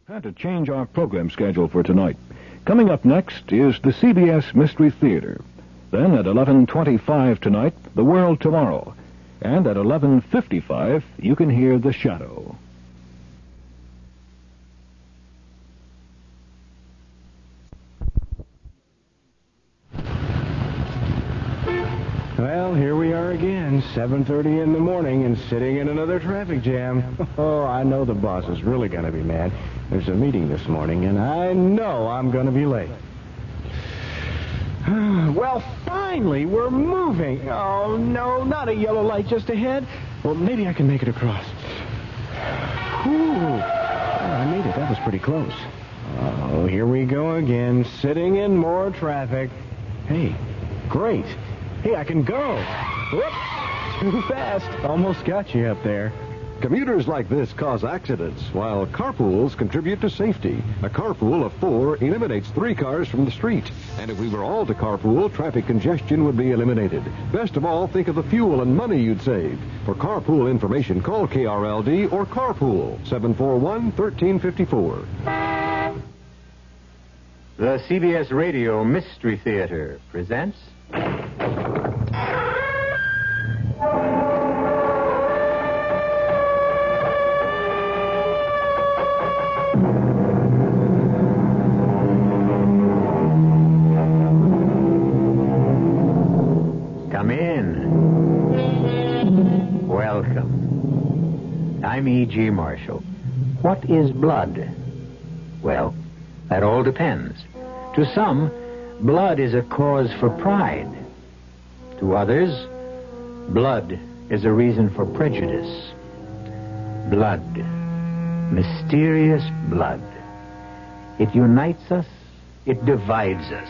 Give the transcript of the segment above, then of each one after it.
Had to change our program schedule for tonight. Coming up next is the CBS Mystery Theater. Then at 11:25 tonight, The World Tomorrow. And at 11:55, you can hear The Shadow. Well, here we are again, 7:30 in the morning and sitting in another traffic jam. Oh, I know the boss is really going to be mad. There's a meeting this morning, and I know I'm going to be late. Well, finally, we're moving. Oh, no, not a yellow light just ahead. Well, maybe I can make it across. Whew. Oh, I made it. That was pretty close. Oh, here we go again, sitting in more traffic. Hey, great. Hey, I can go. Whoop. Too fast. Almost got you up there. Commuters like this cause accidents, while carpools contribute to safety. A carpool of 4 eliminates 3 cars from the street. And if we were all to carpool, traffic congestion would be eliminated. Best of all, think of the fuel and money you'd save. For carpool information, call KRLD or Carpool, 741-1354. The CBS Radio Mystery Theater presents... Come in. Welcome. I'm E.G. Marshall. What is blood? Well, that all depends. To some, blood is a cause for pride. To others, blood is a reason for prejudice. Blood. Mysterious blood. It unites us. It divides us.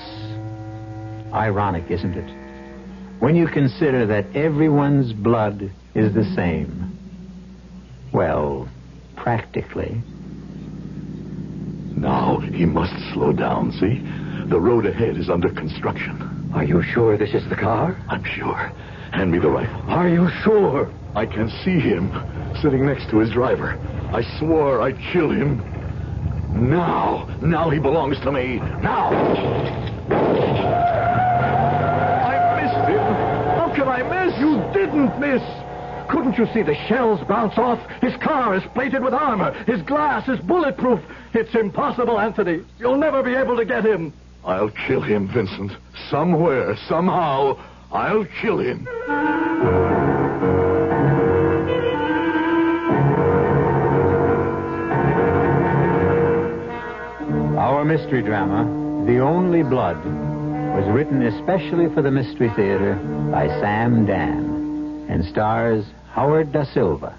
Ironic, isn't it? When you consider that everyone's blood is the same. Well, practically. Now he must slow down, see? The road ahead is under construction. Are you sure this is the car? I'm sure. Hand me the rifle. Are you sure? I can see him sitting next to his driver. I swore I'd kill him. Now he belongs to me. Now! I missed him. How can I miss? You didn't miss! Couldn't you see the shells bounce off? His car is plated with armor. His glass is bulletproof. It's impossible, Anthony. You'll never be able to get him. I'll kill him, Vincent. Somewhere, somehow, I'll kill him. Our mystery drama, The Only Blood, was written especially for the Mystery Theater by Sam Dan and stars Howard Da Silva.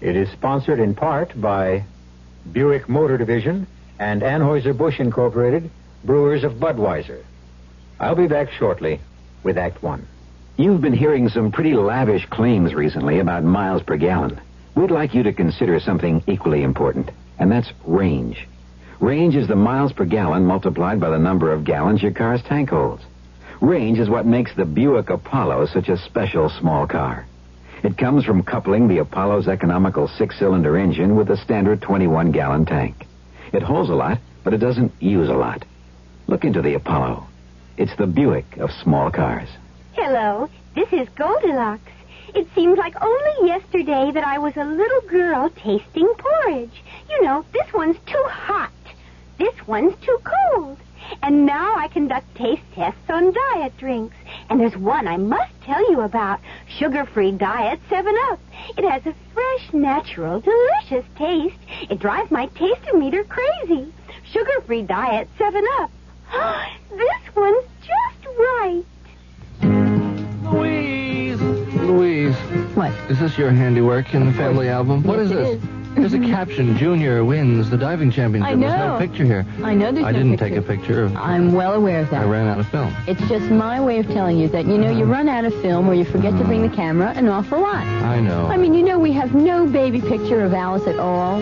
It is sponsored in part by Buick Motor Division and Anheuser-Busch Incorporated, Brewers of Budweiser. I'll be back shortly with Act One. You've been hearing some pretty lavish claims recently about miles per gallon. We'd like you to consider something equally important, and that's range. Range is the miles per gallon multiplied by the number of gallons your car's tank holds. Range is what makes the Buick Apollo such a special small car. It comes from coupling the Apollo's economical 6-cylinder engine with a standard 21-gallon tank. It holds a lot, but it doesn't use a lot. Look into the Apollo. It's the Buick of small cars. Hello, this is Goldilocks. It seems like only yesterday that I was a little girl tasting porridge. You know, this one's too hot. This one's too cold. And now I conduct taste tests on diet drinks. And there's one I must tell you about. Sugar-free diet 7-Up. It has a fresh, natural, delicious taste. It drives my taste-o-meter crazy. Sugar-free diet 7-Up. This one's just right. Louise. What? Is this your handiwork in the family album? What is this? There's a caption, Junior wins the diving championship. I know. There's no picture here. I know there's I no didn't picture. take a picture of... I'm well aware of that. I ran out of film. It's just my way of telling you that, you run out of film or you forget to bring the camera an awful lot. I know. I mean, we have no baby picture of Alice at all.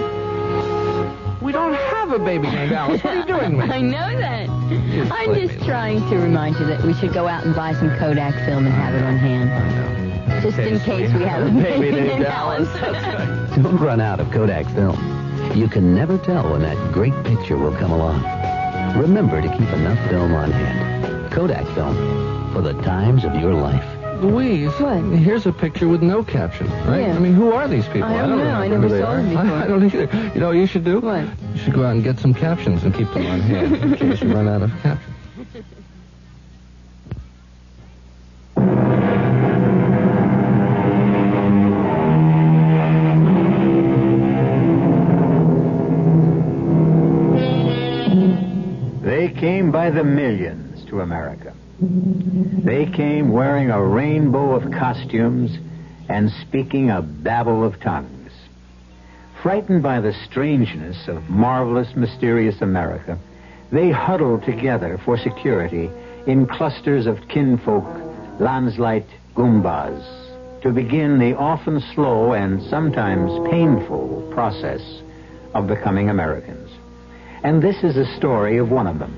We don't have a baby named Alice. What are you doing, man? I know that. I'm just trying to remind you that we should go out and buy some Kodak film and have it on hand. I know. Just in case we have a baby named Alice. Don't run out of Kodak film. You can never tell when that great picture will come along. Remember to keep enough film on hand. Kodak film, for the times of your life. Louise, here's a picture with no caption, right? Yeah. I mean, who are these people? I don't know. I never saw them before. I don't either. You know what you should do? What? You should go out and get some captions and keep them on hand in case you run out of captions. They came by the millions to America. They came wearing a rainbow of costumes and speaking a babble of tongues. Frightened by the strangeness of marvelous, mysterious America, they huddled together for security in clusters of kinfolk, Landsleit Goombas, to begin the often slow and sometimes painful process of becoming Americans. And this is a story of one of them,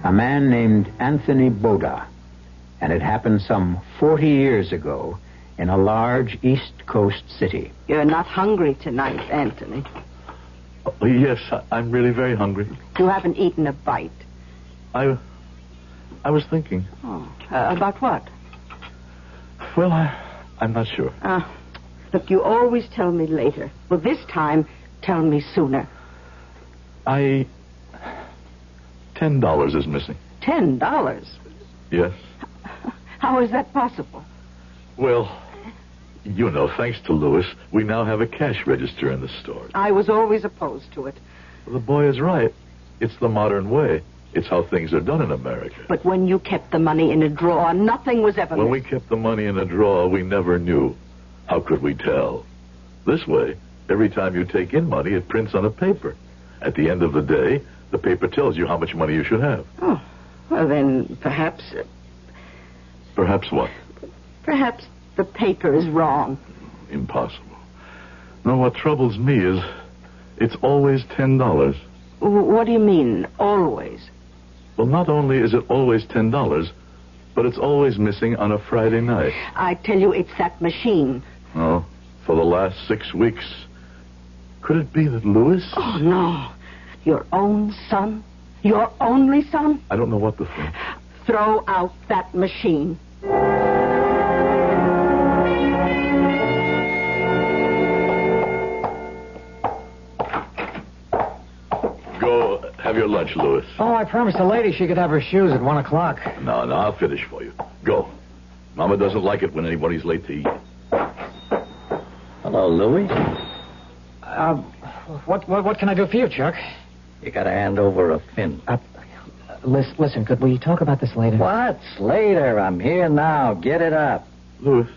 a man named Anthony Boda. And it happened some 40 years ago in a large East Coast city. You're not hungry tonight, Anthony. Oh, yes, I'm really very hungry. You haven't eaten a bite. I was thinking. Oh, about what? Well, I'm not sure. Look, you always tell me later. Well, this time, tell me sooner. $10 is missing. $10? Yes. How is that possible? Well, you know, thanks to Louis, we now have a cash register in the store. I was always opposed to it. The boy is right. It's the modern way. It's how things are done in America. But when you kept the money in a drawer, nothing was ever... When we kept the money in a drawer, we never knew. How could we tell? This way, every time you take in money, it prints on a paper. At the end of the day, the paper tells you how much money you should have. Oh, well then, perhaps... Perhaps what? Perhaps the paper is wrong. Impossible. No, what troubles me is it's always $10. What do you mean, always? Well, not only is it always $10, but it's always missing on a Friday night. I tell you, it's that machine. Oh, for the last 6 weeks. Could it be that Louis... Oh, no. Your own son? Your only son? I don't know what to think. Throw out that machine. Go have your lunch, Louis. Oh, I promised the lady she could have her shoes at 1 o'clock. No, I'll finish for you. Go. Mama doesn't like it when anybody's late to eat. Hello, Louis. What can I do for you, Chuck? You gotta hand over a fin. Listen, could we talk about this later? What's later? I'm here now. Get it up. Louis,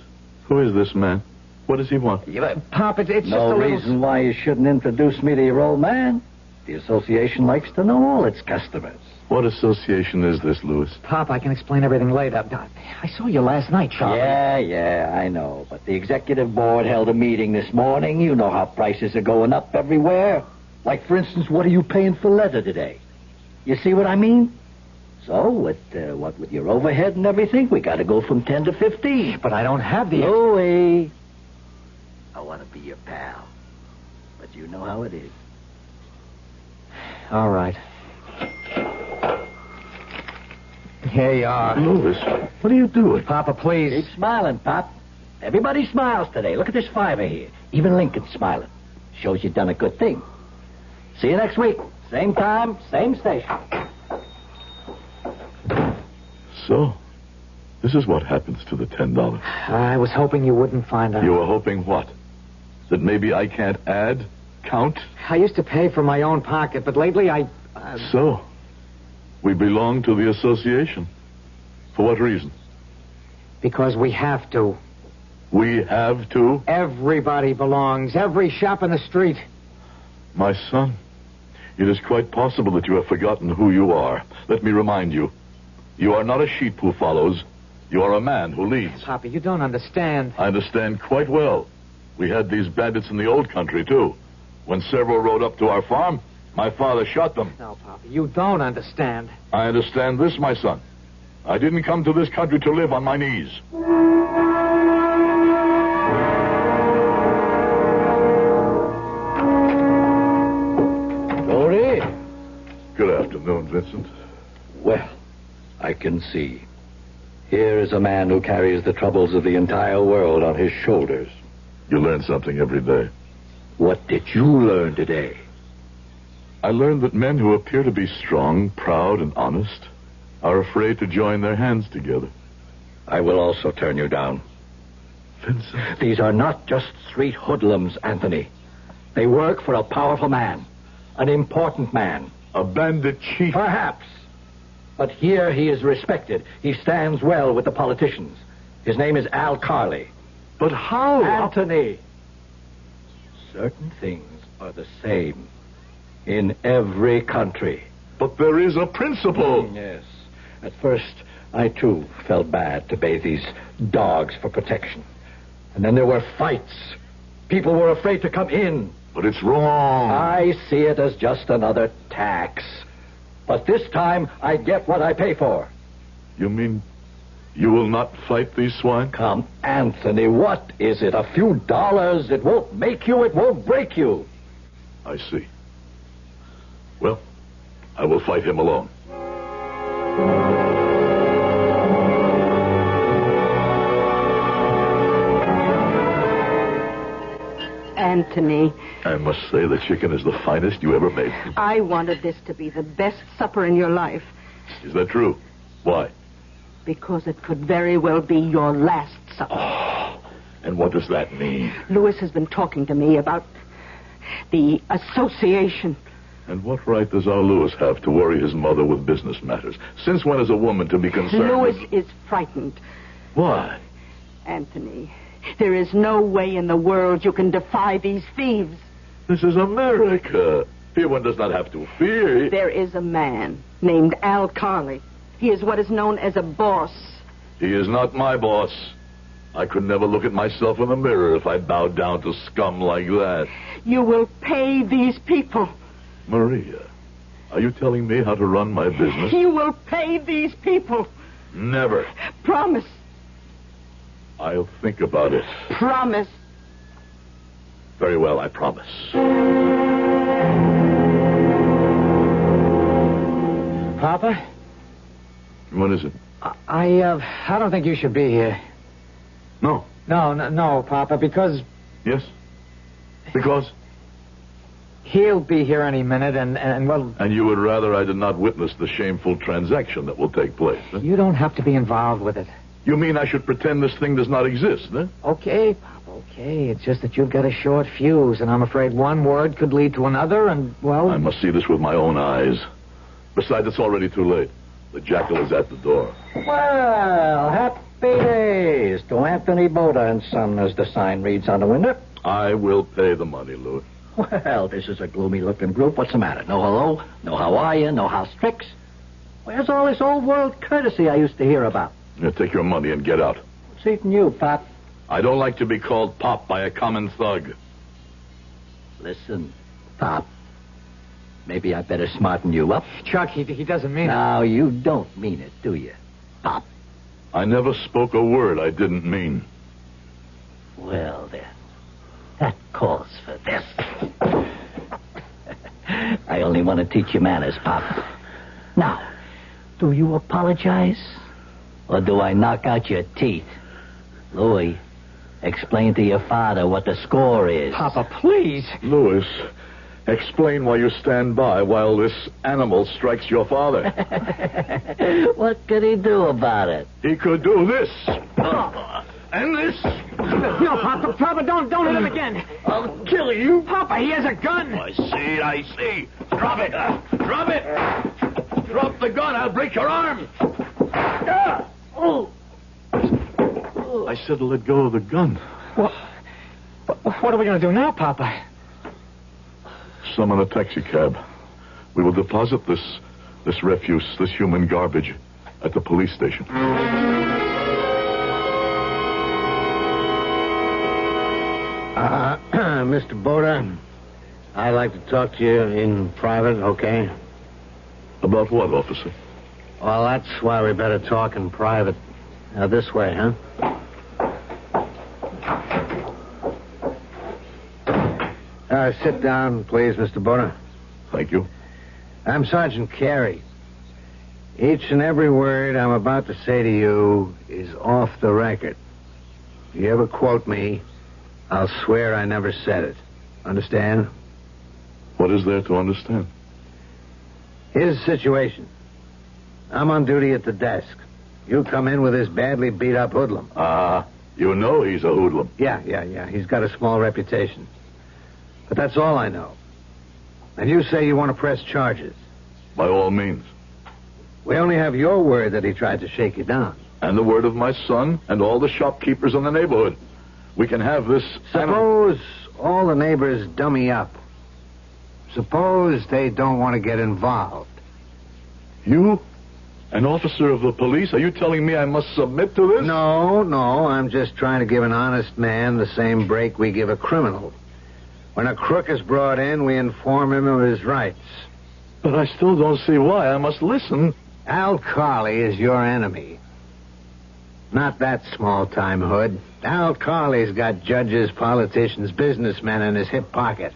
who is this man? What does he want? Pop, it's just a No little... reason why you shouldn't introduce me to your old man. The association likes to know all its customers. What association is this, Louis? Pop, I can explain everything later. I saw you last night, Charlie. Yeah, I know. But the executive board held a meeting this morning. You know how prices are going up everywhere. Like, for instance, what are you paying for leather today? You see what I mean? So, with your overhead and everything, we got to go from 10 to 15. But I don't have the... Louis, I want to be your pal. But you know how it is. All right. Here you are. Louis, what are you doing? Papa, please. Keep smiling, Pop. Everybody smiles today. Look at this fiver here. Even Lincoln's smiling. Shows you've done a good thing. See you next week. Same time, same station. So, this is what happens to the $10. I was hoping you wouldn't find out. You were hoping what? That maybe I can't add? Count? I used to pay from my own pocket, but lately So, we belong to the association. For what reason? Because we have to. We have to? Everybody belongs. Every shop in the street. My son, it is quite possible that you have forgotten who you are. Let me remind you. You are not a sheep who follows. You are a man who leads. Papa, you don't understand. I understand quite well. We had these bandits in the old country, too. When several rode up to our farm, my father shot them. No, Papa, you don't understand. I understand this, my son. I didn't come to this country to live on my knees. afternoon, Vincent. Well, I can see. Here is a man who carries the troubles of the entire world on his shoulders. You learn something every day. What did you learn today? I learned that men who appear to be strong, proud, and honest are afraid to join their hands together. I will also turn you down. Vincent. These are not just street hoodlums, Anthony. They work for a powerful man, an important man. A bandit chief? Perhaps. But here he is respected. He stands well with the politicians. His name is Al Carley. But how? Anthony. Certain things are the same in every country. But there is a principle. Yes. At first, I too felt bad to pay these dogs for protection. And then there were fights. People were afraid to come in. But it's wrong. I see it as just another tax. But this time, I get what I pay for. You mean you will not fight these swine? Come, Anthony, what is it? A few dollars? It won't make you, it won't break you. I see. Well, I will fight him alone. Anthony. I must say the chicken is the finest you ever made. I wanted this to be the best supper in your life. Is that true? Why? Because it could very well be your last supper. Oh, and what does that mean? Lewis has been talking to me about the association. And what right does our Lewis have to worry his mother with business matters? Since when is a woman to be concerned? Lewis is frightened. Why? Anthony, there is no way in the world you can defy these thieves. This is America. Here one does not have to fear. There is a man named Al Carley. He is what is known as a boss. He is not my boss. I could never look at myself in the mirror if I bowed down to scum like that. You will pay these people. Maria, are you telling me how to run my business? You will pay these people. Never. Promise. I'll think about it. Promise. Very well, I promise. Papa? What is it? I don't think you should be here. No. No, Papa, because... Yes? Because? He'll be here any minute, and well... And you would rather I did not witness the shameful transaction that will take place, huh? You don't have to be involved with it. You mean I should pretend this thing does not exist, huh? Okay, Papa, okay. It's just that you've got a short fuse, and I'm afraid one word could lead to another, and, well... I must see this with my own eyes. Besides, it's already too late. The jackal is at the door. Well, happy days to Anthony Boda and Son, as the sign reads on the window. I will pay the money, Louis. Well, this is a gloomy-looking group. What's the matter? No hello? No how are you? No house tricks? Where's all this old-world courtesy I used to hear about? Yeah, take your money and get out. What's eating you, Pop? I don't like to be called Pop by a common thug. Listen, Pop. Maybe I better smarten you up. Chuck, he doesn't mean it. No, you don't mean it, do you, Pop? I never spoke a word I didn't mean. Well, then. That calls for this. I only want to teach you manners, Pop. Now, do you apologize? Or do I knock out your teeth? Louis, explain to your father what the score is. Papa, please. Louis, explain why you stand by while this animal strikes your father. What could he do about it? He could do this. And this. No, Papa, don't hit him again. I'll kill you. Papa, he has a gun. I see. Drop it. Drop it. Drop the gun. I'll break your arm. I said to let go of the gun. What are we going to do now, Papa? Summon a taxi cab. We will deposit this refuse, this human garbage, at the police station. Mr. Boda, I'd like to talk to you in private, okay? About what, officer? Well, that's why we better talk in private. This way, huh? Sit down, please, Mr. Boda. Thank you. I'm Sergeant Carey. Each and every word I'm about to say to you is off the record. If you ever quote me, I'll swear I never said it. Understand? What is there to understand? Here's the situation. I'm on duty at the desk. You come in with this badly beat-up hoodlum. You know he's a hoodlum. Yeah. He's got a small reputation. But that's all I know. And you say you want to press charges. By all means. We only have your word that he tried to shake you down. And the word of my son and all the shopkeepers in the neighborhood. We can have this... Suppose all the neighbors dummy up. Suppose they don't want to get involved. You? An officer of the police? Are you telling me I must submit to this? No. I'm just trying to give an honest man the same break we give a criminal. When a crook is brought in, we inform him of his rights. But I still don't see why. I must listen. Al Carley is your enemy. Not that small-time hood. Al Carley's got judges, politicians, businessmen in his hip pocket.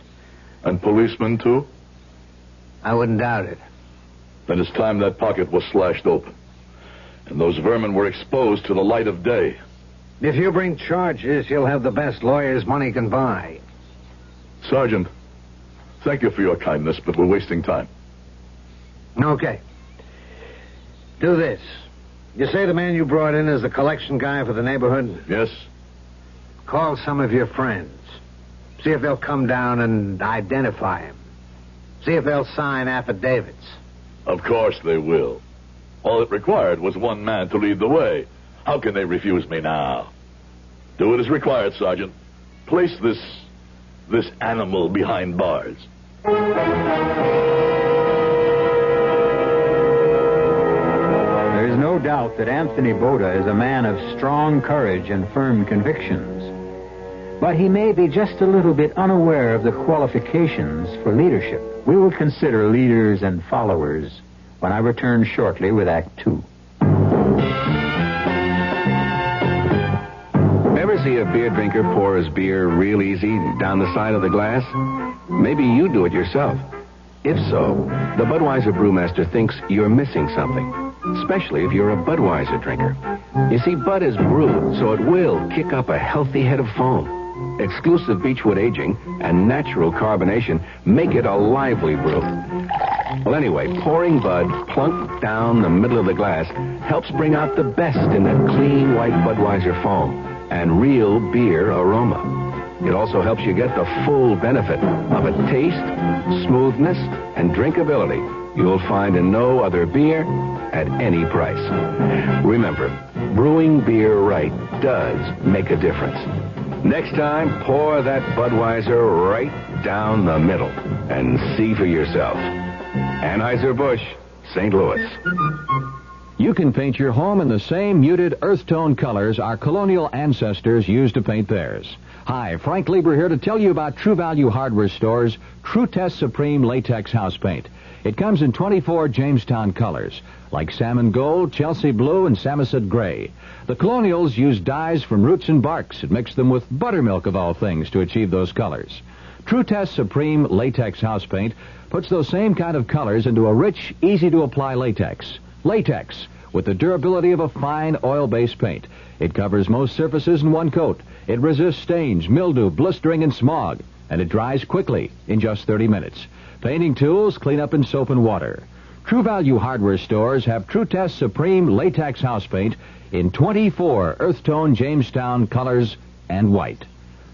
And policemen, too? I wouldn't doubt it. Then it's time that pocket was slashed open. And those vermin were exposed to the light of day. If you bring charges, you'll have the best lawyers money can buy. Sergeant, thank you for your kindness, but we're wasting time. Okay. Do this. You say the man you brought in is the collection guy for the neighborhood? Yes. Call some of your friends. See if they'll come down and identify him. See if they'll sign affidavits. Of course they will. All it required was one man to lead the way. How can they refuse me now? Do it as required, Sergeant. Place this animal behind bars. There is no doubt that Anthony Boda is a man of strong courage and firm convictions. But he may be just a little bit unaware of the qualifications for leadership. We will consider leaders and followers when I return shortly with Act 2. Ever see a beer drinker pour his beer real easy down the side of the glass? Maybe you do it yourself. If so, the Budweiser brewmaster thinks you're missing something, especially if you're a Budweiser drinker. You see, Bud is brewed, so it will kick up a healthy head of foam. Exclusive beechwood aging and natural carbonation make it a lively brew. Well, anyway, pouring Bud plunk down the middle of the glass helps bring out the best in that clean white Budweiser foam and real beer aroma. It also helps you get the full benefit of a taste, smoothness, and drinkability you'll find in no other beer at any price. Remember, brewing beer right does make a difference. Next time, pour that Budweiser right down the middle and see for yourself. Anheuser-Busch, St. Louis. You can paint your home in the same muted earth tone colors our colonial ancestors used to paint theirs. Hi, Frank Lieber here to tell you about True Value Hardware Store's True Test Supreme Latex House Paint. It comes in 24 Jamestown colors, like salmon gold, Chelsea blue, and Samoset gray. The colonials used dyes from roots and barks and mixed them with buttermilk of all things to achieve those colors. True Test Supreme Latex House Paint puts those same kind of colors into a rich, easy-to-apply latex. Latex, with the durability of a fine oil-based paint. It covers most surfaces in one coat. It resists stains, mildew, blistering, and smog. And it dries quickly, in just 30 minutes. Painting tools clean up in soap and water. True Value Hardware Stores have True Test Supreme Latex House Paint in 24 earth tone Jamestown colors and white.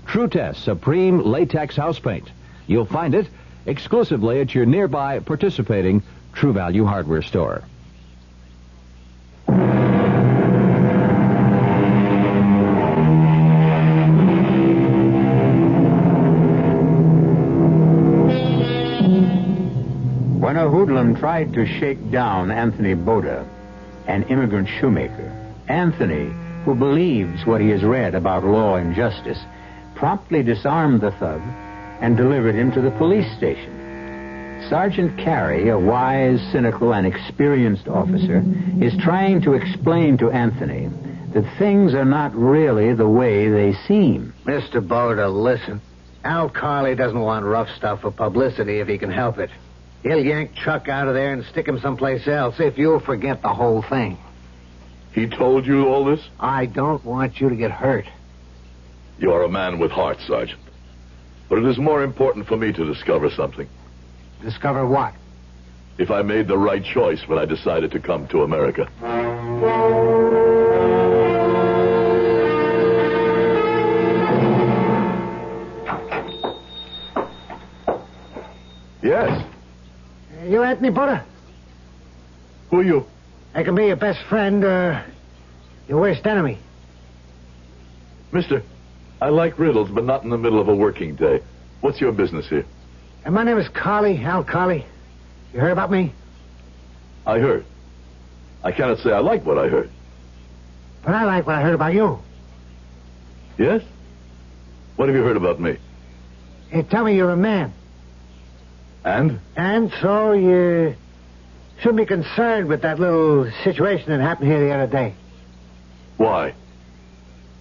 True Test Supreme Latex House Paint. You'll find it exclusively at your nearby participating True Value Hardware Store. When a hoodlum tried to shake down Anthony Boda, an immigrant shoemaker, Anthony, who believes what he has read about law and justice, promptly disarmed the thug and delivered him to the police station. Sergeant Carey, a wise, cynical, and experienced officer, is trying to explain to Anthony that things are not really the way they seem. Mr. Boda, listen. Al Carley doesn't want rough stuff for publicity if he can help it. He'll yank Chuck out of there and stick him someplace else if you'll forget the whole thing. He told you all this? I don't want you to get hurt. You are a man with heart, Sergeant. But it is more important for me to discover something. Discover what? If I made the right choice when I decided to come to America. Yes. You Anthony Butter? Who are you? I can be your best friend or your worst enemy. Mister, I like riddles, but not in the middle of a working day. What's your business here? And my name is Carley, Al Carley. You heard about me? I heard. I cannot say I like what I heard. But I like what I heard about you. Yes? What have you heard about me? Hey, tell me you're a man. And? And so you shouldn't be concerned with that little situation that happened here the other day. Why?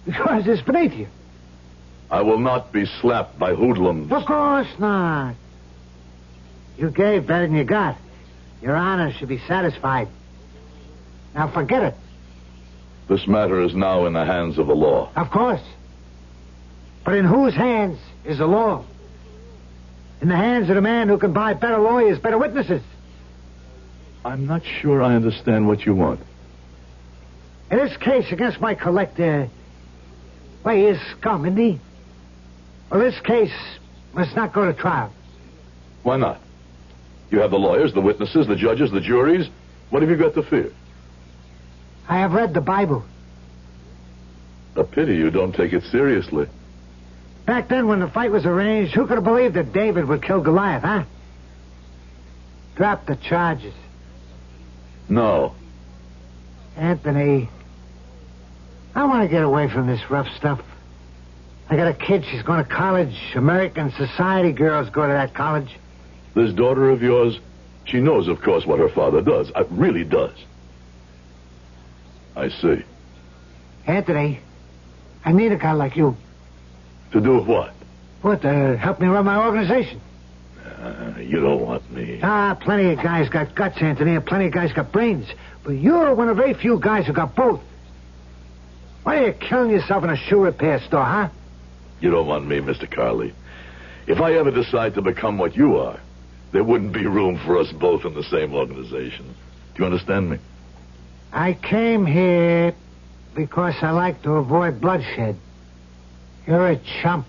Because it's beneath you. I will not be slapped by hoodlums. Of course not. You gave better than you got. Your honor should be satisfied. Now forget it. This matter is now in the hands of the law. Of course. But in whose hands is the law? In the hands of the man who can buy better lawyers, better witnesses. I'm not sure I understand what you want. In this case against my collector, well, he is scum, isn't he? Well, this case must not go to trial. Why not? You have the lawyers, the witnesses, the judges, the juries. What have you got to fear? I have read the Bible. A pity you don't take it seriously. Back then, when the fight was arranged, who could have believed that David would kill Goliath, huh? Drop the charges. No. Anthony, I want to get away from this rough stuff. I got a kid. She's going to college. American society girls go to that college. This daughter of yours, she knows, of course, what her father does. Really does. I see. Anthony, I need a guy like you. To do what? What, to help me run my organization? You don't want me. Plenty of guys got guts, Anthony, and plenty of guys got brains. But you're one of very few guys who got both. Why are you killing yourself in a shoe repair store, huh? You don't want me, Mr. Carley. If I ever decide to become what you are, there wouldn't be room for us both in the same organization. Do you understand me? I came here because I like to avoid bloodshed. You're a chump.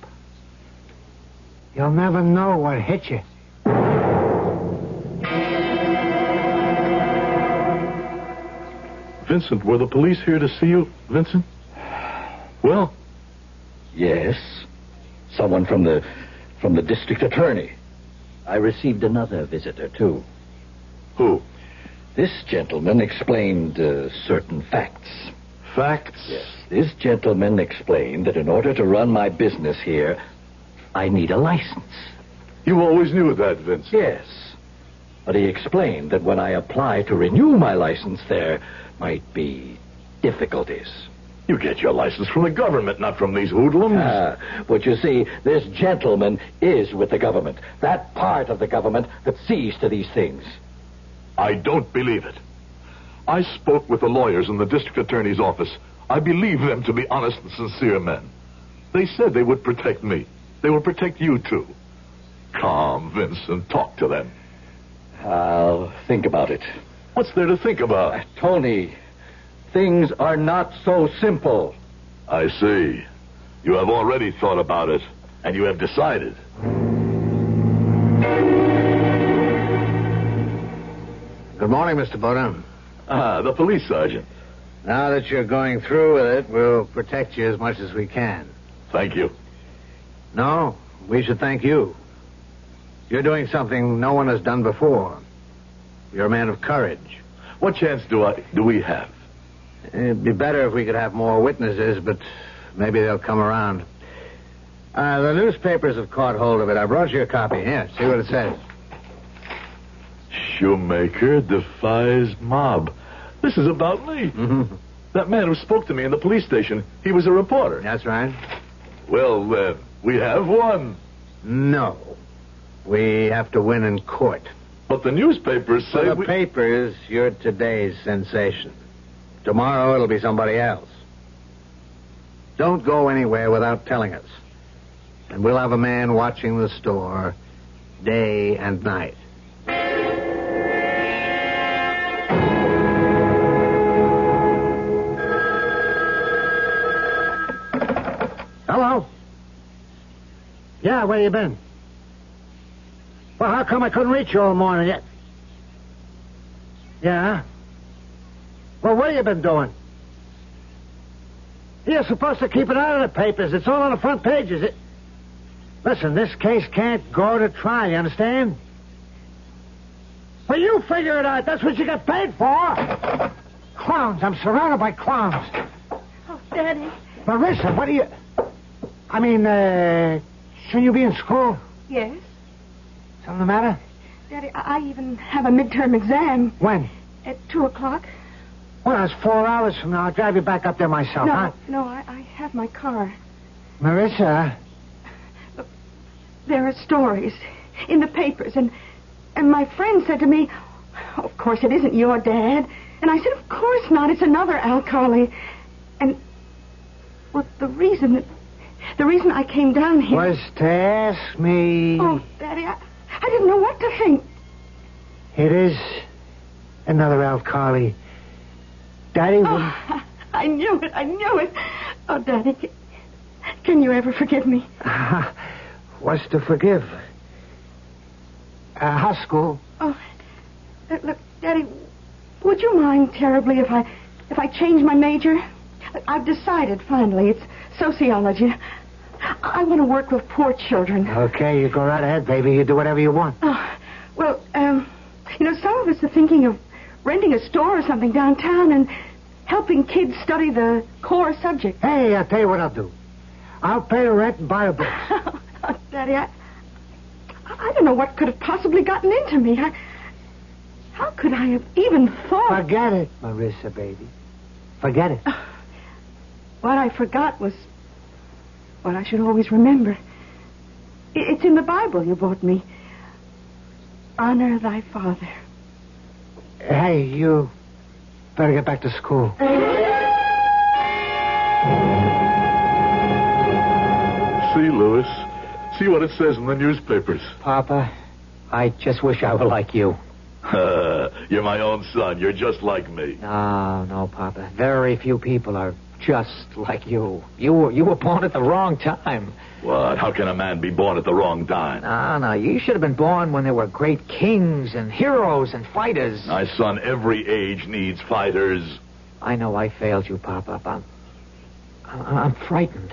You'll never know what hit you. Vincent, were the police here to see you, Vincent? Well? Yes. Someone from the district attorney. I received another visitor, too. Who? This gentleman explained certain facts. Facts? Yes. This gentleman explained that in order to run my business here, I need a license. You always knew that, Vincent. Yes. But he explained that when I apply to renew my license, there might be difficulties. You get your license from the government, not from these hoodlums. But you see, this gentleman is with the government. That part of the government that sees to these things. I don't believe it. I spoke with the lawyers in the district attorney's office. I believe them to be honest and sincere men. They said they would protect me. They will protect you, too. Calm, Vincent. Talk to them. I'll think about it. What's there to think about? Tony, things are not so simple. I see. You have already thought about it, and you have decided. Good morning, Mr. Bowden. The police sergeant. Now that you're going through with it, we'll protect you as much as we can. Thank you. No, we should thank you. You're doing something no one has done before. You're a man of courage. What chance do we have? It'd be better if we could have more witnesses, but maybe they'll come around. The newspapers have caught hold of it. I brought you a copy. Here, see what it says. Shoemaker defies mob. This is about me. Mm-hmm. That man who spoke to me in the police station, he was a reporter. That's right. Well, we have won. No. We have to win in court. But the newspapers say... For the papers, you're today's sensation. Tomorrow it'll be somebody else. Don't go anywhere without telling us. And we'll have a man watching the store day and night. Hello? Yeah, where you been? Well, how come I couldn't reach you all morning yet? Yeah? Well, what have you been doing? You're supposed to keep it out of the papers. It's all on the front pages. Listen, this case can't go to trial, you understand? Well, you figure it out. That's what you get paid for. Clowns. I'm surrounded by clowns. Oh, Daddy. Marissa, what are you... I mean, shouldn't you be in school? Yes? Something the matter? Daddy, I even have a midterm exam. When? At 2 o'clock. Well, that's 4 hours from now. I'll drive you back up there myself, huh? No, I have my car. Marissa? Look, there are stories in the papers, and my friend said to me, of course, it isn't your dad. And I said, of course not. It's another alkali. And, well, the reason I came down here... was to ask me... Oh, Daddy, I didn't know what to think. It is another alkali. Daddy wouldn't... Oh, I knew it. Oh, Daddy, can you ever forgive me? What's to forgive? High school. Oh, look, Daddy, would you mind terribly if I change my major? I've decided, finally. It's sociology. I want to work with poor children. Okay, you go right ahead, baby. You do whatever you want. Oh, well, some of us are thinking of renting a store or something downtown and helping kids study the core subject. Hey, I'll tell you what I'll do. I'll pay the rent and buy a book. Oh, Daddy, I don't know what could have possibly gotten into me. How could I have even thought... Forget it, Marissa, baby. Forget it. What I forgot was what I should always remember. It's in the Bible you bought me. Honor thy father. Hey, you better get back to school. See, Louis? See what it says in the newspapers. Papa, I just wish I were like you. You're my own son. You're just like me. No, Papa. Very few people are just like you. You were born at the wrong time. What? How can a man be born at the wrong time? No. You should have been born when there were great kings and heroes and fighters. My son, every age needs fighters. I know I failed you, Papa, but I'm frightened.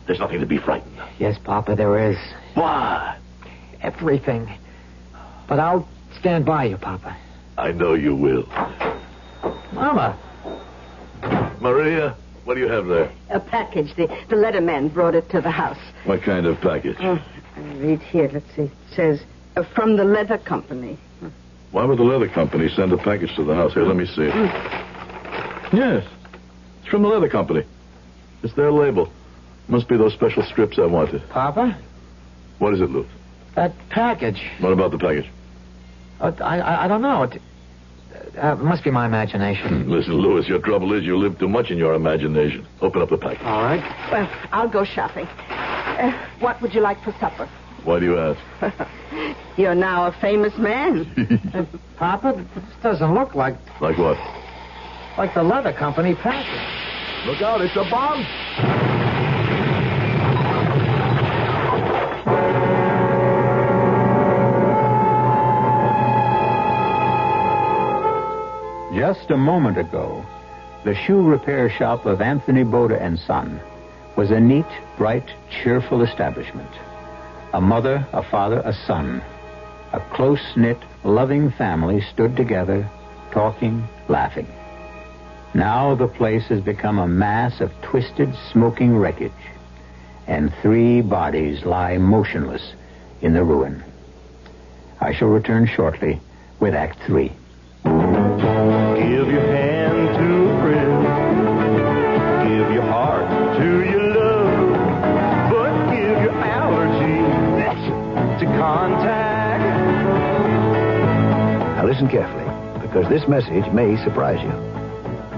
There's nothing to be frightened of. Yes, Papa, there is. What? Everything. But I'll stand by you, Papa. I know you will. Mama. Maria, what do you have there? A package. The letterman brought it to the house. What kind of package? Oh, I read here. Let's see. It says, from the leather company. Why would the leather company send a package to the house? Here, let me see it. Yes. It's from the leather company. It's their label. Must be those special strips I wanted. Papa? What is it, Louis? That package. What about the package? I don't know. It must be my imagination. Listen, Louis, your trouble is you live too much in your imagination. Open up the package. All right. Well, I'll go shopping. What would you like for supper? Why do you ask? You're now a famous man. Papa, this doesn't look like... Like what? Like the leather company package. Look out, it's a bomb! Just a moment ago, the shoe repair shop of Anthony Boda and Son was a neat, bright, cheerful establishment. A mother, a father, a son. A close-knit, loving family stood together, talking, laughing. Now the place has become a mass of twisted, smoking wreckage, and 3 bodies lie motionless in the ruin. I shall return shortly with Act 3. Give your hand to a friend. Give your heart to your love. But give your allergy to contact. listen carefully, because this message may surprise you.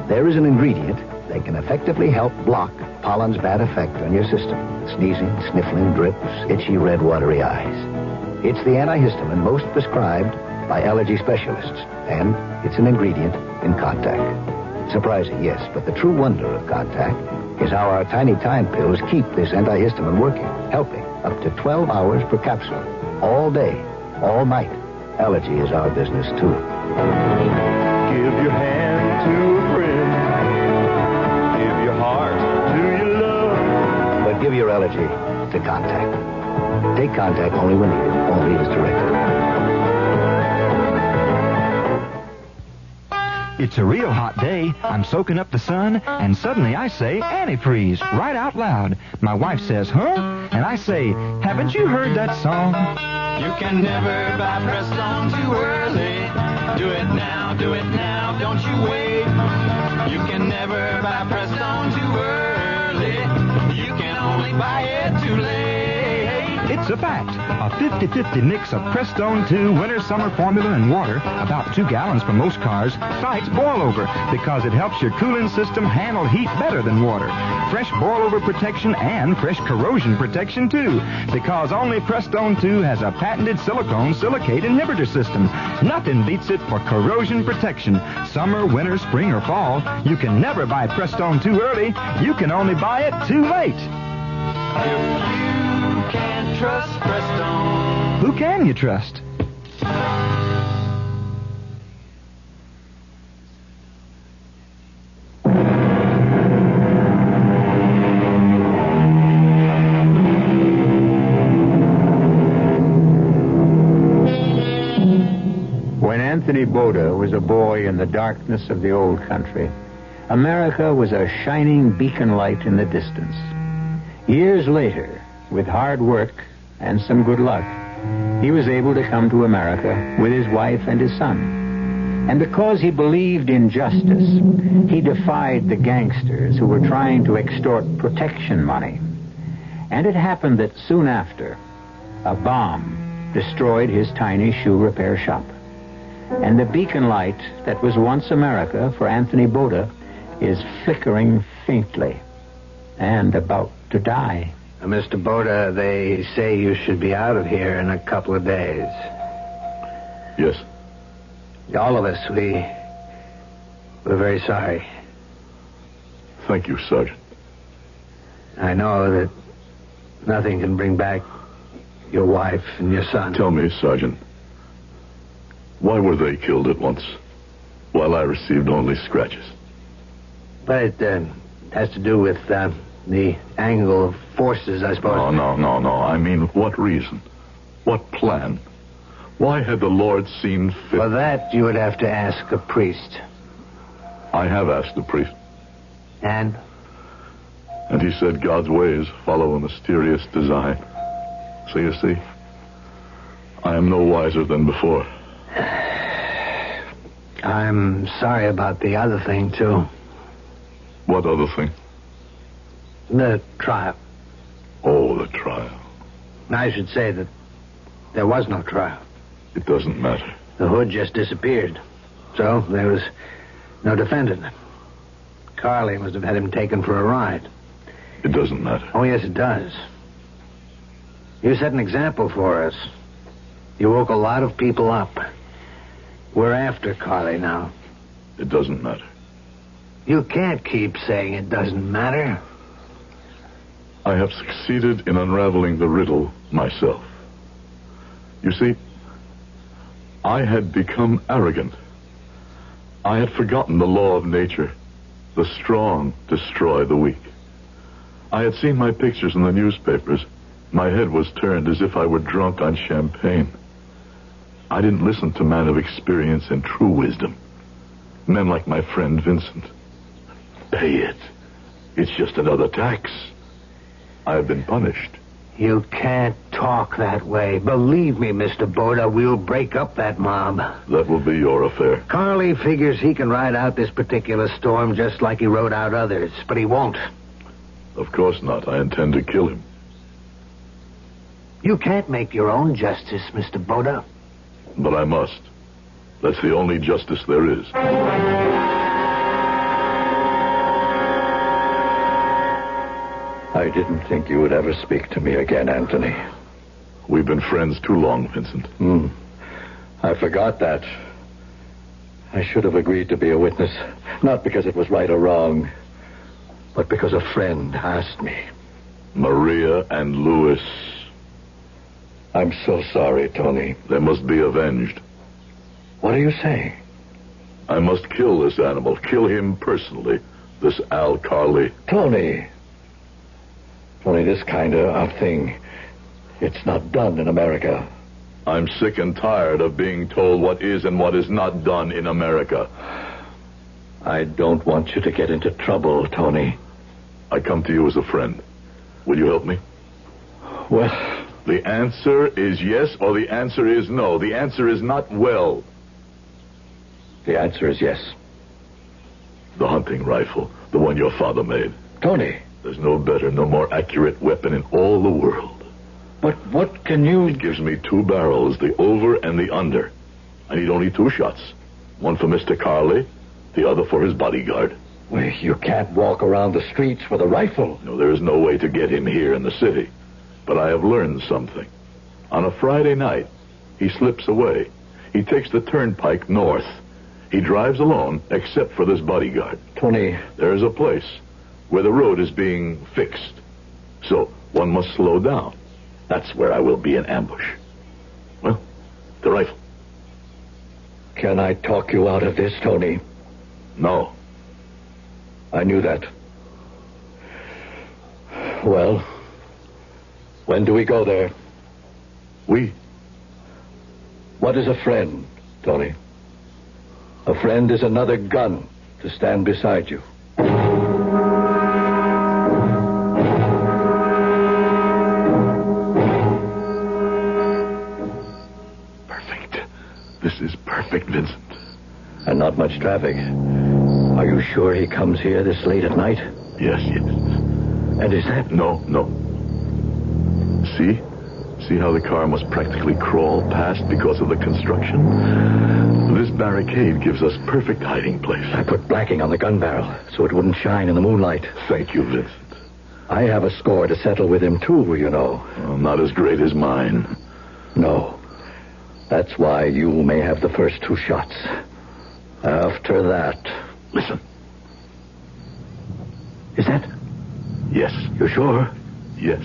There is an ingredient that can effectively help block pollen's bad effect on your system. Sneezing, sniffling, drips, itchy, red, watery eyes. It's the antihistamine most prescribed by allergy specialists, and it's an ingredient in Contact. Surprising, yes, but the true wonder of Contact is how our tiny time pills keep this antihistamine working, helping up to 12 hours per capsule, all day, all night. Allergy is our business, too. Give your hand to a friend. Give your heart to your love. But give your allergy to Contact. Take Contact only when needed, only as directed. It's a real hot day. I'm soaking up the sun, and suddenly I say, antifreeze, right out loud. My wife says, huh? And I say, haven't you heard that song? You can never buy Prestone too early. Do it now, don't you wait. You can never buy Prestone too early. You can only buy it too late. It's a fact. A 50-50 mix of Prestone 2 winter-summer formula and water, about 2 gallons for most cars, fights boil-over because it helps your cooling system handle heat better than water. Fresh boil-over protection and fresh corrosion protection, too, because only Prestone 2 has a patented silicone silicate inhibitor system. Nothing beats it for corrosion protection. Summer, winter, spring, or fall, you can never buy Prestone too early. You can only buy it too late. Can't trust Prestone. Who can you trust? When Anthony Boda was a boy in the darkness of the old country, America was a shining beacon light in the distance. Years later, with hard work and some good luck, he was able to come to America with his wife and his son. And because he believed in justice, he defied the gangsters who were trying to extort protection money. And it happened that soon after, a bomb destroyed his tiny shoe repair shop. And the beacon light that was once America for Anthony Boda is flickering faintly and about to die. Mr. Boda, they say you should be out of here in a couple of days. Yes. All of us, we're very sorry. Thank you, Sergeant. I know that nothing can bring back your wife and your son. Tell me, Sergeant, why were they killed at once, while I received only scratches? But it has to do with the angle of forces, I suppose. No. I mean, what reason? What plan? Why had the Lord seen fit? For that, you would have to ask a priest. I have asked the priest. And? And he said God's ways follow a mysterious design. So you see, I am no wiser than before. I'm sorry about the other thing, too. What other thing? The trial. Oh, the trial. I should say that there was no trial. It doesn't matter. The hood just disappeared. So there was no defendant. Carly must have had him taken for a ride. It doesn't matter. Oh, yes, it does. You set an example for us. You woke a lot of people up. We're after Carly now. It doesn't matter. You can't keep saying it doesn't matter. I have succeeded in unraveling the riddle myself. You see, I had become arrogant. I had forgotten the law of nature. The strong destroy the weak. I had seen my pictures in the newspapers. My head was turned as if I were drunk on champagne. I didn't listen to men of experience and true wisdom. Men like my friend Vincent. Pay it. It's just another tax. I have been punished. You can't talk that way. Believe me, Mr. Boda, we'll break up that mob. That will be your affair. Carly figures he can ride out this particular storm just like he rode out others, but he won't. Of course not. I intend to kill him. You can't make your own justice, Mr. Boda. But I must. That's the only justice there is. I didn't think you would ever speak to me again, Anthony. We've been friends too long, Vincent. I forgot that. I should have agreed to be a witness, not because it was right or wrong, but because a friend asked me. Maria and Louis. I'm so sorry, Tony. They must be avenged. What are you saying? I must kill this animal. Kill him personally. This Al Carley. Tony, this kind of thing, it's not done in America. I'm sick and tired of being told what is and what is not done in America. I don't want you to get into trouble, Tony. I come to you as a friend. Will you help me? Well... The answer is yes or the answer is no. The answer is not well. The answer is yes. The hunting rifle, the one your father made. Tony. There's no better, no more accurate weapon in all the world. But what can you... It gives me 2 barrels, the over and the under. I need only 2 shots. One for Mr. Carley, the other for his bodyguard. Well, you can't walk around the streets with a rifle. No, there is no way to get him here in the city. But I have learned something. On a Friday night, he slips away. He takes the turnpike north. He drives alone, except for this bodyguard. Tony. There is a place where the road is being fixed. So one must slow down. That's where I will be in ambush. Well, the rifle. Can I talk you out of this, Tony? No. I knew that. Well, when do we go there? We. What is a friend, Tony? A friend is another gun to stand beside you. Perfect. This is perfect, Vincent. And not much traffic. Are you sure he comes here this late at night? Yes. And is that... No. See how the car must practically crawl past because of the construction? This barricade gives us perfect hiding place. I put blacking on the gun barrel so it wouldn't shine in the moonlight. Thank you, Vincent. I have a score to settle with him, too, you know. Well, not as great as mine. No. That's why you may have the first 2 shots. After that... Listen. Is that... Yes. You sure? Yes.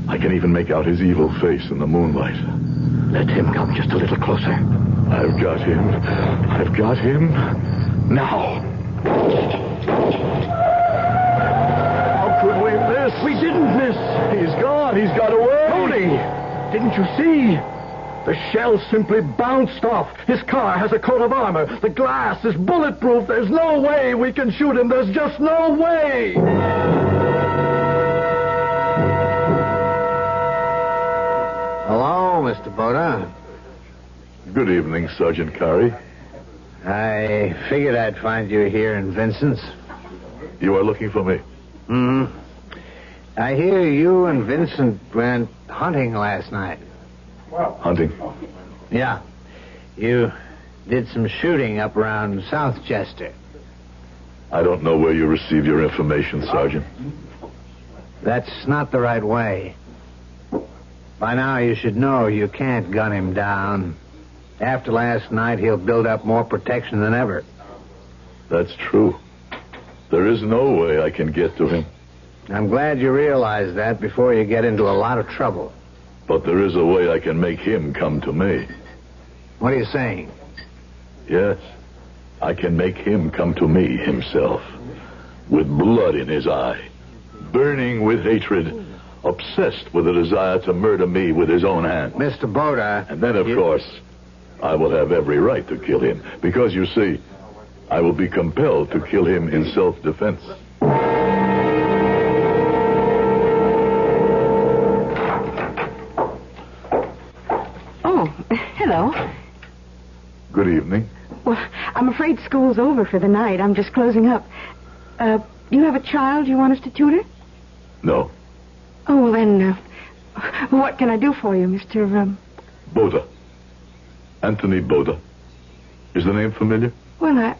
I can even make out his evil face in the moonlight. Let him come just a little closer. I've got him. Now. How could we miss? We didn't miss. He's gone. He's got away. Tony, didn't you see? The shell simply bounced off. His car has a coat of armor. The glass is bulletproof. There's no way we can shoot him. There's just no way. Hello, Mr. Boda. Good evening, Sergeant Carey. I figured I'd find you here in Vincent's. You are looking for me? Mm-hmm. I hear you and Vincent went hunting last night. Hunting? Yeah. You did some shooting up around Southchester. I don't know where you receive your information, Sergeant. That's not the right way. By now you should know you can't gun him down. After last night, he'll build up more protection than ever. That's true. There is no way I can get to him. I'm glad you realize that before you get into a lot of trouble. But there is a way I can make him come to me. What are you saying? Yes. I can make him come to me himself. With blood in his eye. Burning with hatred. Obsessed with a desire to murder me with his own hand. Mr. Boda... And then, of course, I will have every right to kill him. Because, you see, I will be compelled to kill him in self-defense. Hello. Good evening. Well, I'm afraid school's over for the night. I'm just closing up. You have a child you want us to tutor? No. Oh, well, then, what can I do for you, Mr. Boda. Anthony Boda. Is the name familiar? Well, I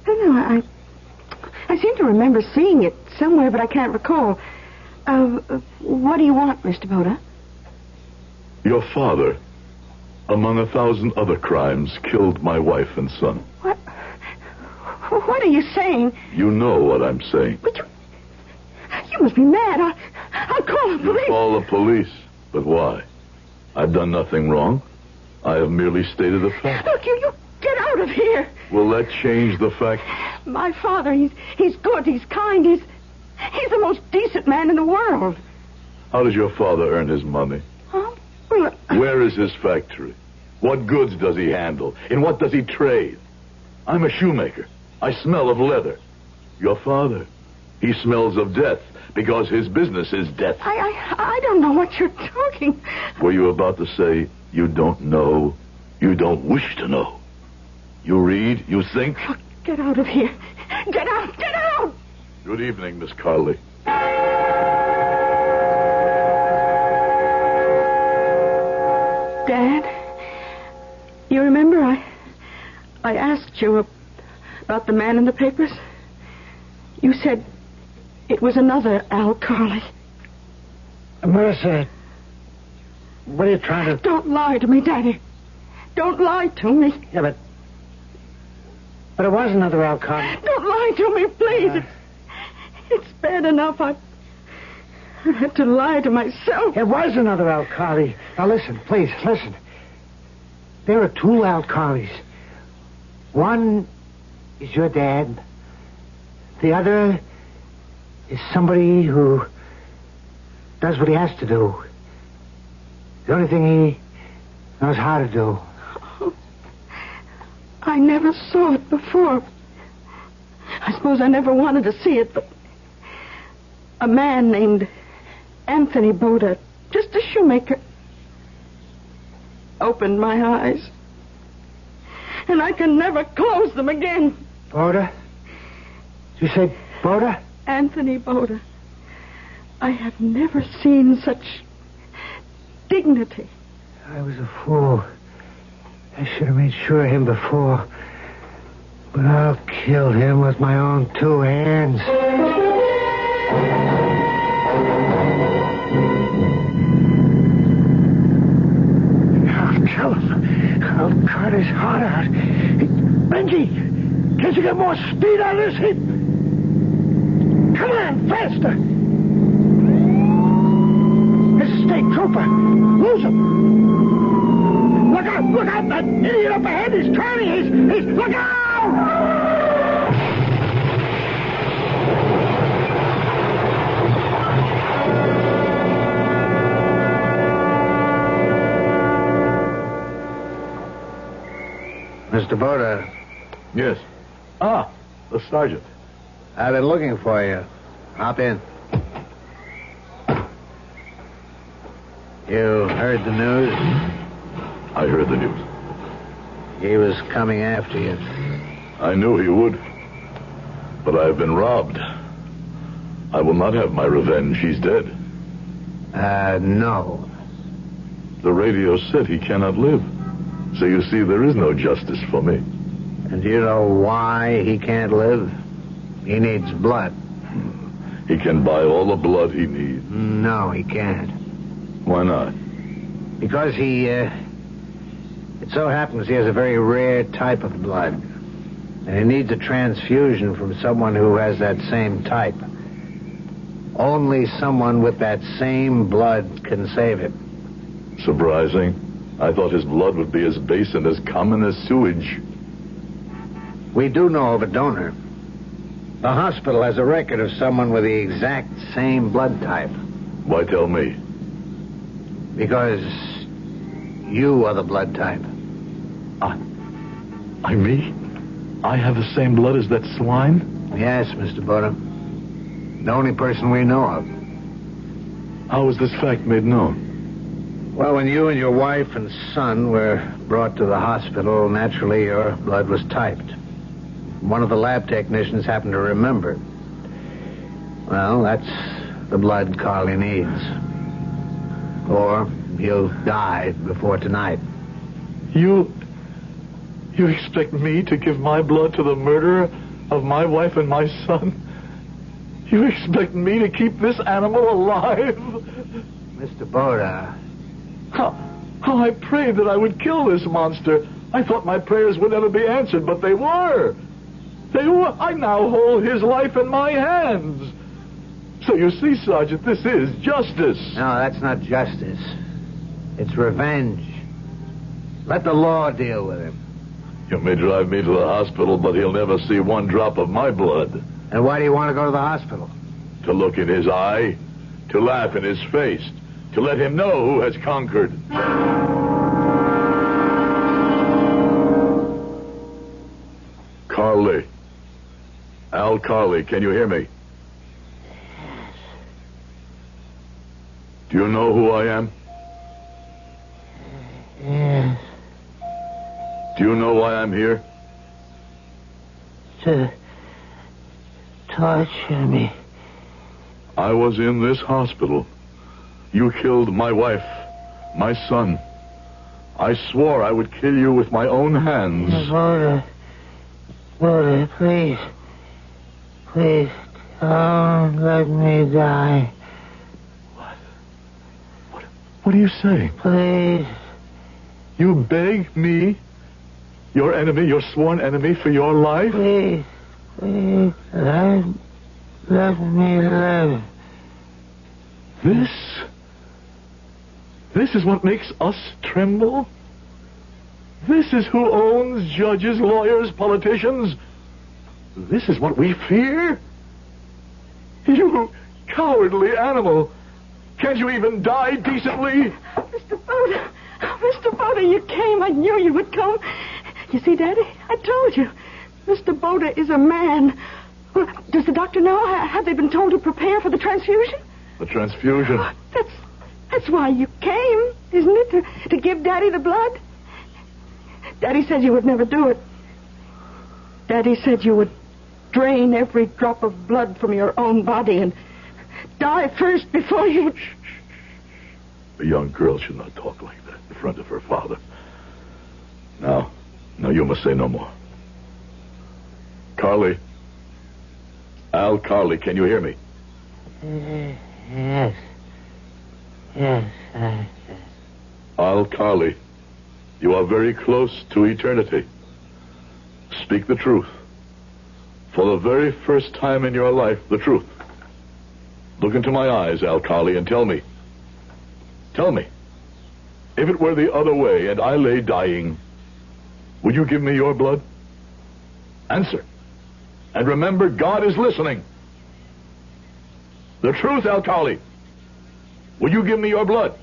don't know. I seem to remember seeing it somewhere, but I can't recall. What do you want, Mr. Boda? Your father, among 1,000 other crimes, killed my wife and son. What? What are you saying? You know what I'm saying. But you must be mad. I'll call the police. Call the police. But why? I've done nothing wrong. I have merely stated a fact. Look, you get out of here. Will that change the fact? My father, he's good, he's kind, he's the most decent man in the world. How does your father earn his money? Huh? Well, Where is his factory? What goods does he handle? In what does he trade? I'm a shoemaker. I smell of leather. Your father, he smells of death because his business is death. I don't know what you're talking. Were you about to say you don't know, you don't wish to know? You read, you think? Look, get out of here. Get out, get out! Good evening, Miss Carley. Dad, you remember I asked you about the man in the papers? You said it was another Al Carley. Marissa, what are you trying to... Don't lie to me, Daddy. Don't lie to me. Yeah, but it was another Al Carley. Don't lie to me, please. It's bad enough. I had to lie to myself. It was another Al Carley. Now listen, please, listen. There are two Al Carleys. One is your dad. The other is somebody who does what he has to do. The only thing he knows how to do. I never saw it before. I suppose I never wanted to see it, but a man named Anthony Boda, just a shoemaker, opened my eyes. And I can never close them again. Boda? Did you say Boda? Anthony Boda. I have never seen such dignity. I was a fool. I should have made sure of him before. But I'll kill him with my own two hands. I'll kill him. I'll cut his heart out. Benji, can't you get more speed out of this? Come on, faster. There's a state trooper. Lose him. Look out, that idiot up ahead is turning. He's look out! Mr. Boda. Yes. Ah, the sergeant. I've been looking for you. Hop in. You heard the news? I heard the news. He was coming after you. I knew he would. But I have been robbed. I will not have my revenge. He's dead. No. The radio said he cannot live. So you see, there is no justice for me. And do you know why he can't live? He needs blood. He can buy all the blood he needs. No, he can't. Why not? Because it so happens he has a very rare type of blood. And he needs a transfusion from someone who has that same type. Only someone with that same blood can save him. Surprising. I thought his blood would be as base and as common as sewage. We do know of a donor. The hospital has a record of someone with the exact same blood type. Why tell me? Because you are the blood type. I me? I have the same blood as that swine? Yes, Mr. Boda. The only person we know of. How was this fact made known? Well, when you and your wife and son were brought to the hospital, naturally your blood was typed. One of the lab technicians happened to remember. Well, that's the blood Carly needs. Or he'll die before tonight. You You expect me to give my blood to the murderer of my wife and my son? You expect me to keep this animal alive? Mr. Boda. How I prayed that I would kill this monster. I thought my prayers would never be answered, but they were. They were. I now hold his life in my hands. So you see, Sergeant, this is justice. No, that's not justice. It's revenge. Let the law deal with him. You may drive me to the hospital, but he'll never see one drop of my blood. And why do you want to go to the hospital? To look in his eye, to laugh in his face, to let him know who has conquered. Carly. Al Carly, can you hear me? Do you know who I am? Yes. Do you know why I'm here? To torture me. I was in this hospital. You killed my wife, my son. I swore I would kill you with my own hands. Boda, please. Please, don't let me die. What are you saying? Please. You beg me, your enemy, your sworn enemy, for your life? Please, let me live. This is what makes us tremble? This is who owns judges, lawyers, politicians? This is what we fear? You cowardly animal! Can't you even die decently? Mr. Boda, you came. I knew you would come. You see, Daddy, I told you. Mr. Boda is a man. Well, does the doctor know? Have they been told to prepare for the transfusion? The transfusion? Oh, that's why you came, isn't it? To give Daddy the blood? Daddy said you would never do it. Daddy said you would drain every drop of blood from your own body and die first before you would... A young girl should not talk like that in front of her father. Now, you must say no more. Carly. Al Carly, can you hear me? Yes. Al Carly, you are very close to eternity. Speak the truth. For the very first time in your life, the truth. Look into my eyes, Al Carly, and tell me. Tell me. If it were the other way and I lay dying, would you give me your blood? Answer. And remember, God is listening. The truth, Al Carly. Would you give me your blood?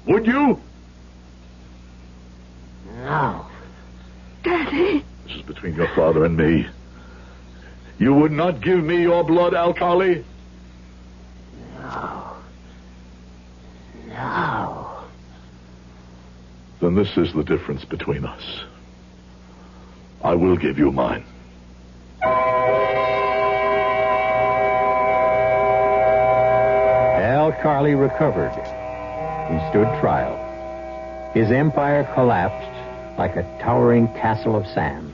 Would you? No. Daddy. This is between your father and me. You would not give me your blood, Al Carly? No. Then this is the difference between us. I will give you mine. Al Carly recovered. He stood trial. His empire collapsed like a towering castle of sand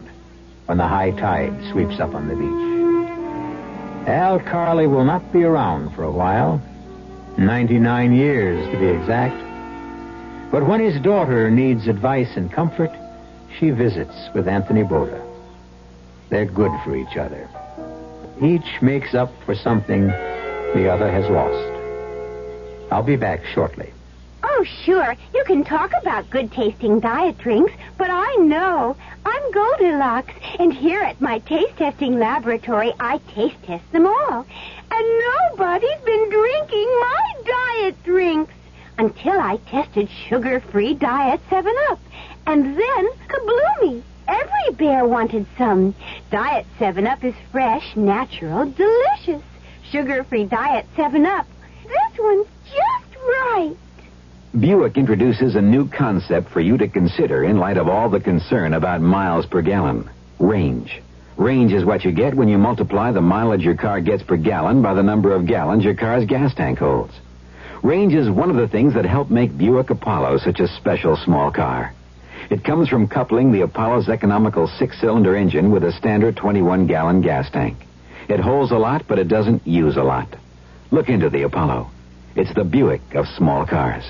when the high tide sweeps up on the beach. Al Carly will not be around for a while. 99 years, to be exact. But when his daughter needs advice and comfort, she visits with Anthony Boda. They're good for each other. Each makes up for something the other has lost. I'll be back shortly. Oh, sure. You can talk about good-tasting diet drinks, but I know. I'm Goldilocks, and here at my taste-testing laboratory, I taste-test them all. And nobody's been drinking my diet drinks until I tested sugar-free Diet 7-Up. And then, kabloomy, every bear wanted some. Diet 7-Up is fresh, natural, delicious. Sugar-free Diet 7-Up. This one's just right. Buick introduces a new concept for you to consider in light of all the concern about miles per gallon. Range. Range is what you get when you multiply the mileage your car gets per gallon by the number of gallons your car's gas tank holds. Range is one of the things that help make Buick Apollo such a special small car. It comes from coupling the Apollo's economical 6-cylinder engine with a standard 21-gallon gas tank. It holds a lot, but it doesn't use a lot. Look into the Apollo. It's the Buick of small cars.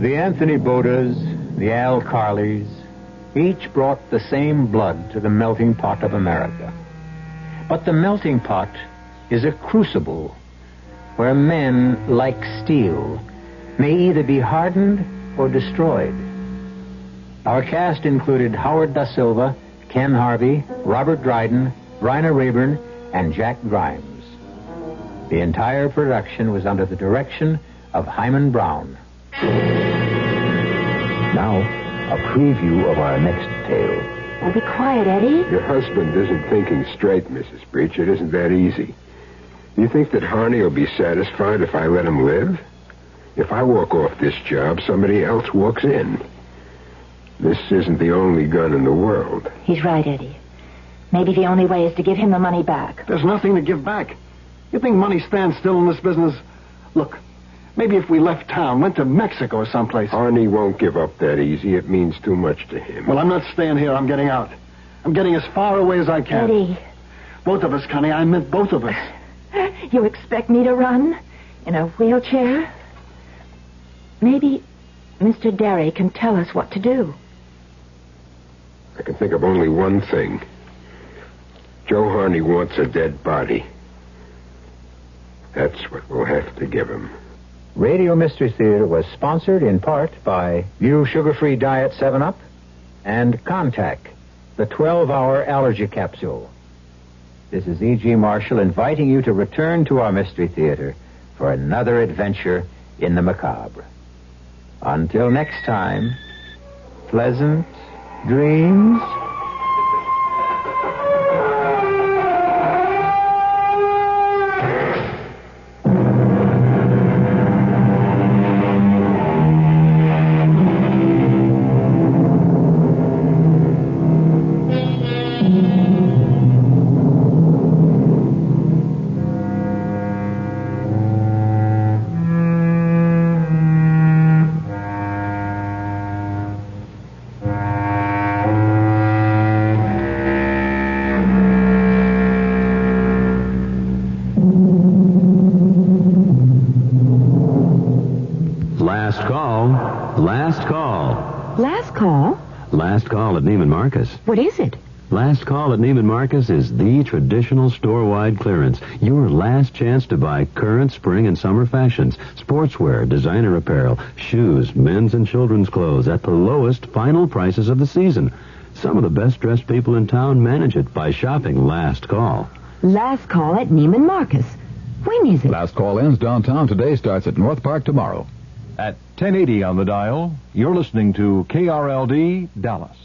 The Anthony Bodas, the Al Carleys, each brought the same blood to the melting pot of America. But the melting pot is a crucible where men, like steel, may either be hardened or destroyed. Our cast included Howard Da Silva, Ken Harvey, Robert Dryden, Bryna Rayburn, and Jack Grimes. The entire production was under the direction of Himan Brown. Now, a preview of our next tale. Oh, be quiet, Eddie. Your husband isn't thinking straight, Mrs. Breach. It isn't that easy. You think that Harney will be satisfied if I let him live? If I walk off this job, somebody else walks in. This isn't the only gun in the world. He's right, Eddie. Maybe the only way is to give him the money back. There's nothing to give back. You think money stands still in this business? Look, maybe if we left town, went to Mexico or someplace. Harney won't give up that easy. It means too much to him. Well, I'm not staying here. I'm getting out. I'm getting as far away as I can. Eddie. Both of us, Connie. I meant both of us. You expect me to run? In a wheelchair? Maybe Mr. Derry can tell us what to do. I can think of only one thing. Joe Harney wants a dead body. That's what we'll have to give him. Radio Mystery Theater was sponsored in part by View Sugar-Free Diet 7-Up and Contact, the 12-hour allergy capsule. This is E.G. Marshall inviting you to return to our Mystery Theater for another adventure in the macabre. Until next time, pleasant dreams. Last call at Neiman Marcus. What is it? Last call at Neiman Marcus is the traditional store-wide clearance. Your last chance to buy current spring and summer fashions, sportswear, designer apparel, shoes, men's and children's clothes at the lowest final prices of the season. Some of the best-dressed people in town manage it by shopping Last Call. Last call at Neiman Marcus. When is it? Last call ends downtown today, starts at North Park tomorrow. At 1080 on the dial, you're listening to KRLD Dallas.